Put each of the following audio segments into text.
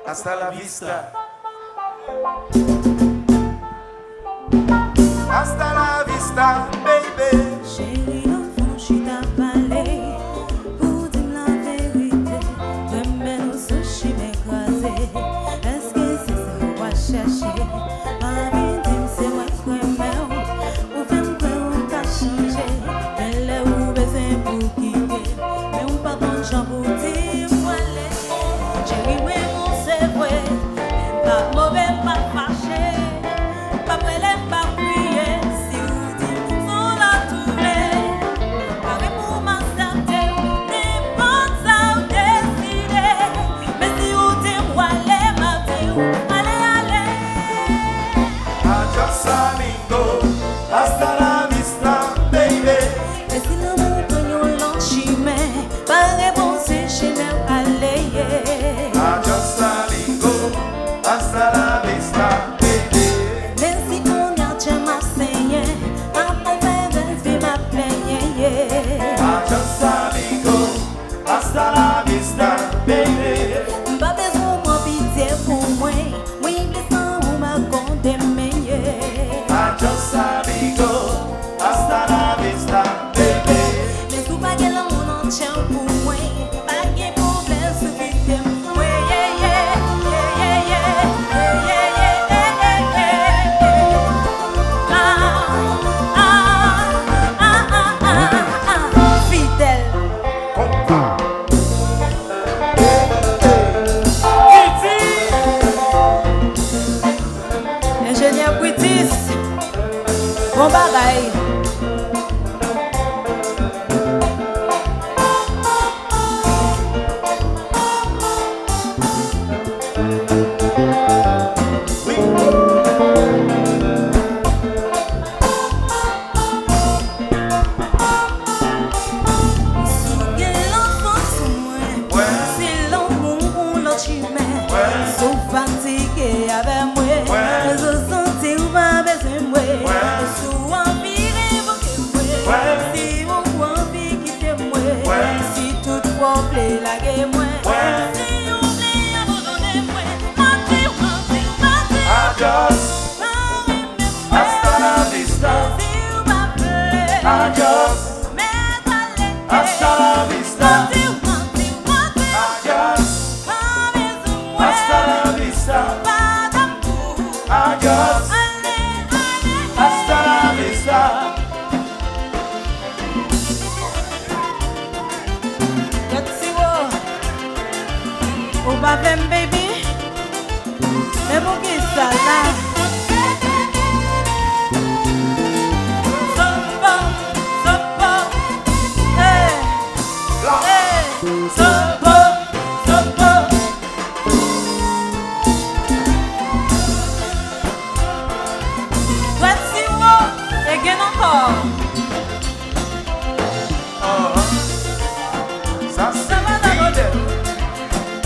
Hasta la vista. Hasta la vista, baby. Chérie, enfant, je t'ai parlé pour dire la vérité. Demain, nous sommes chez mes croisés. Est-ce que c'est ça qu'on va chercher? Marie, dis-moi, c'est moi qui m'aime. Ou fais-moi qu'on t'a changé. Elle est où besoin pour quitter. Mais on pas bon genre pour dire, voilà. Chérie, oui, mon c'est vrai. Pas mauvais, pas fâché. Pas prêt, pas prier. Si vous dites, sont là tous les. Pareil pour ma santé. N'importe ça ou décidé. Mais si vous dites, voilà, ma vie. Allez, allez. Adios amigo. Hasta la vista, baby. Mais si l'amour prend l'autre chemin. Pareil bon, c'est chez nous. Allez, Adios amigo. Hasta la vista, baby. mais si on y a déjà ma saignée, ma pauvre vie m'a plaigné. Adios amigo. Hasta la vista, baby. Pas besoin de pitié pour moi, oui, laissant où m'a condamné. Adios amigo. Hasta la vista, baby. Mais sous pas qu'elle en tient pour moi, pas de problème sur vite. Oui, yeah, yeah, yeah, yeah, yeah, yeah, yeah, yeah, yeah. Fidèle. Ingénieur Britis, bon bagaille. Souviens l'enfant sous moi, Ouais. c'est l'amour ou l'autre chemin. Ouais. Sauf fatigué avec moi, Ouais. je sentais ou pas besoin de moi. Ouais. Sous envie d'évoquer moi, Ouais. si on envie quitter moi, Ouais. si toutefois on plaît laguer moi, Ouais. si on plaît abandonner moi, mentir, mentir, mentir. Adios. Hasta la vista. Si on m'appelait, Adios. mais allez, Hasta la vista. mentir, mentir, mentir. Adios. Pas besoin de moi. Hasta la vista. Pas d'amour. Adios. Allez, allez. Hasta la vista. Got to see what? Oh, baby, baby. Mais mon qui ça là? Samba, samba. Hey, hey. Samba, samba. Got to see what? Again encore. Ça Ça c'est va d'abord. fidèle.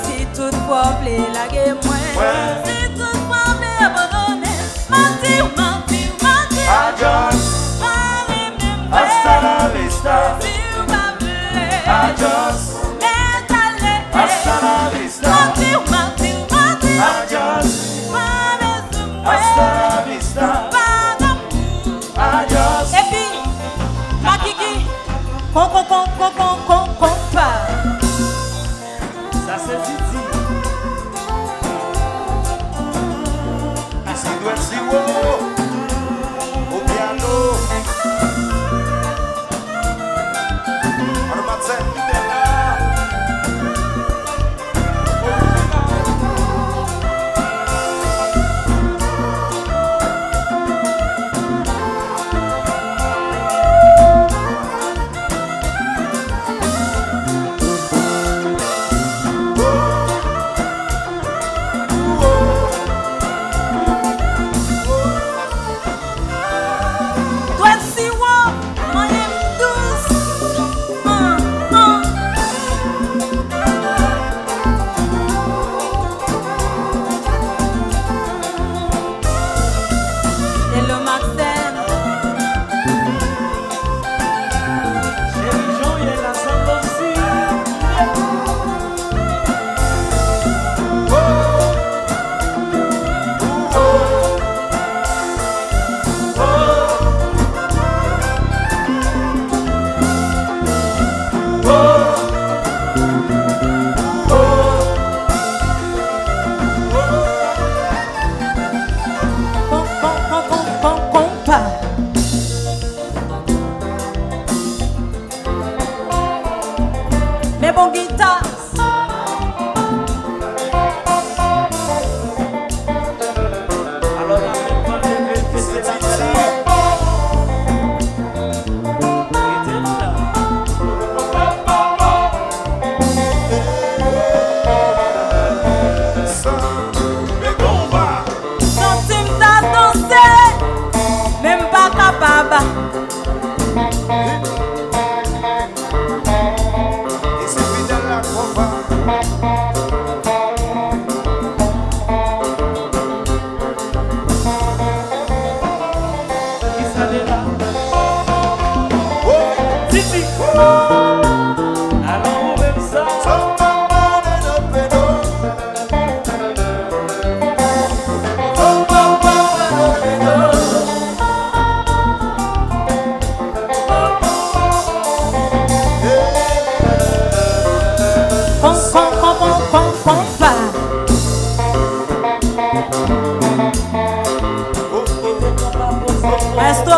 Si toutefois plaît laguer moi, Ouais. si toutefois plaît abandonner, mentir, mentir, mentir. Adios. Paris même moi. Hasta la vista. Si vous m'appelez, Adios. mais allez. Hasta la vista. Mentir, mentir, mentir. Adios. Pas besoin de moi. Hasta la vista. Pas d'amour. Adios. Et puis, ma kiki, pas. Ça c'est Titi. Ici doit être Siwo. Au piano. On va mettre ça,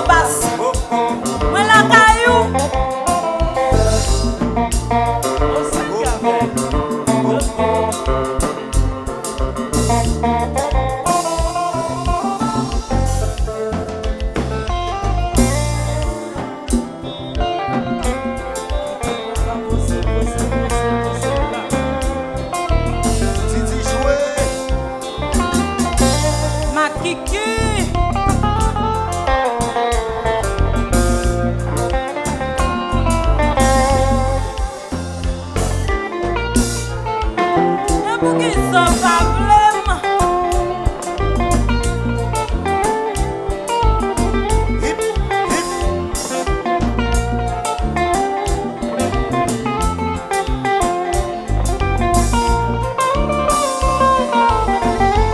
basse. Moi la caillou. Ma kiki. Et pour qui sont problème. Hip, hip.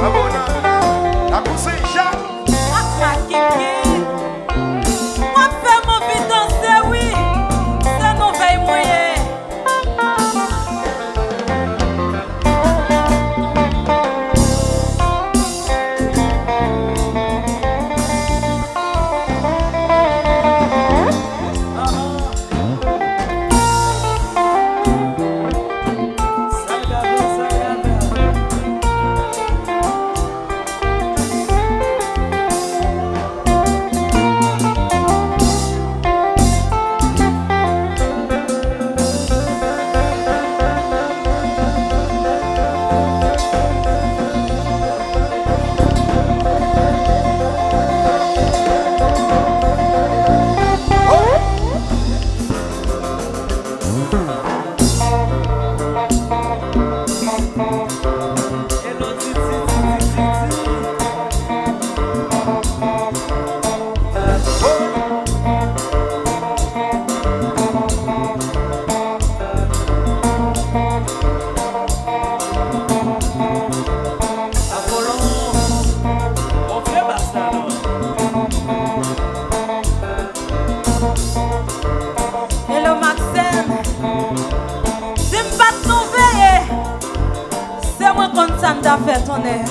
Abona, la conseille Jacques. Ma kiki. Moi fais mon vie danser, oui. C'est nos veilles moyen. Hello Maxime. Si je pas nous veiller, c'est moi qu'on ça m'a fait tourner.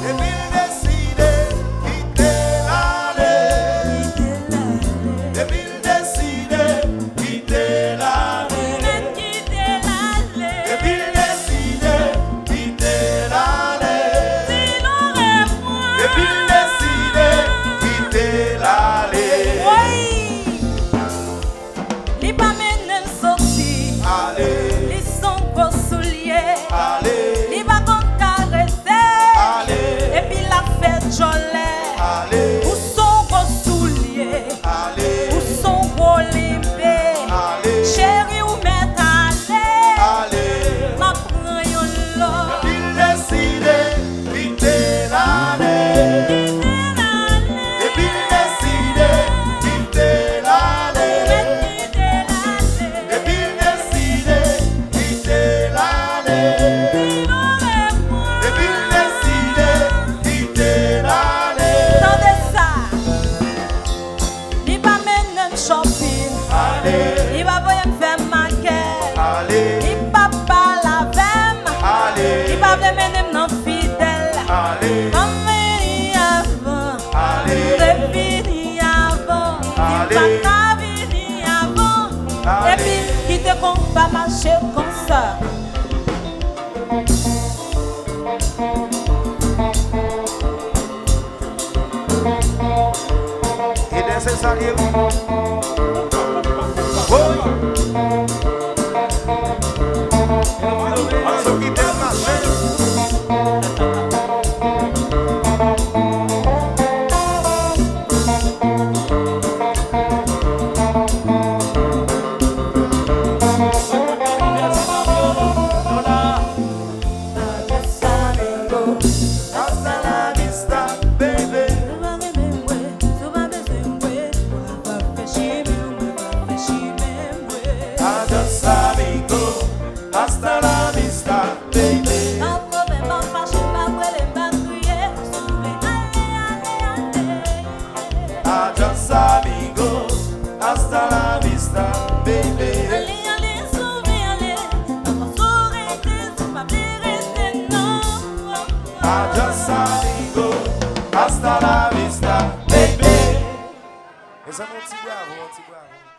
Depuis décidé, quitter l'allée. Depuis décidé, quitter l'allée. Depuis décidé, quitter l'allée. Depuis décidé, quitter l'allée. Oui, li pas mène sorti, Allez, li son gros soulier, allez, li va qu'on caresser, allez, et puis la fête jolie. allez, Où son gros soulier, allez, où son gros limbé, allez, chérie ou met aller, allez. ma prend yon lot. Depuis décidé, quitter l'allée. Depuis décidé, quitter l'allée. Depuis décidé, quitter l'allée. Depuis décidé, quitter l'allée. Tendez ça, li pas mène shopping, Allez, li va voyer me faire maquette, allez, li pas la vem, li allez, pas vle mène non fidèle. allez, Comme vini avant, allez, c'est fini avant, Allez. il pas vini avant, et Allez. puis qui te compte pas marcher comme ça. et nécessaire. On se quitte le marché. Hasta la vista, baby. Adiós, amigo. Hasta la vista, baby. Adiós, hasta la vista, baby. Allez, allez, sauver, allez. Maman saurait c'est pas vérité, non. Adios amigo, hasta la vista, baby. Essa é um bravo,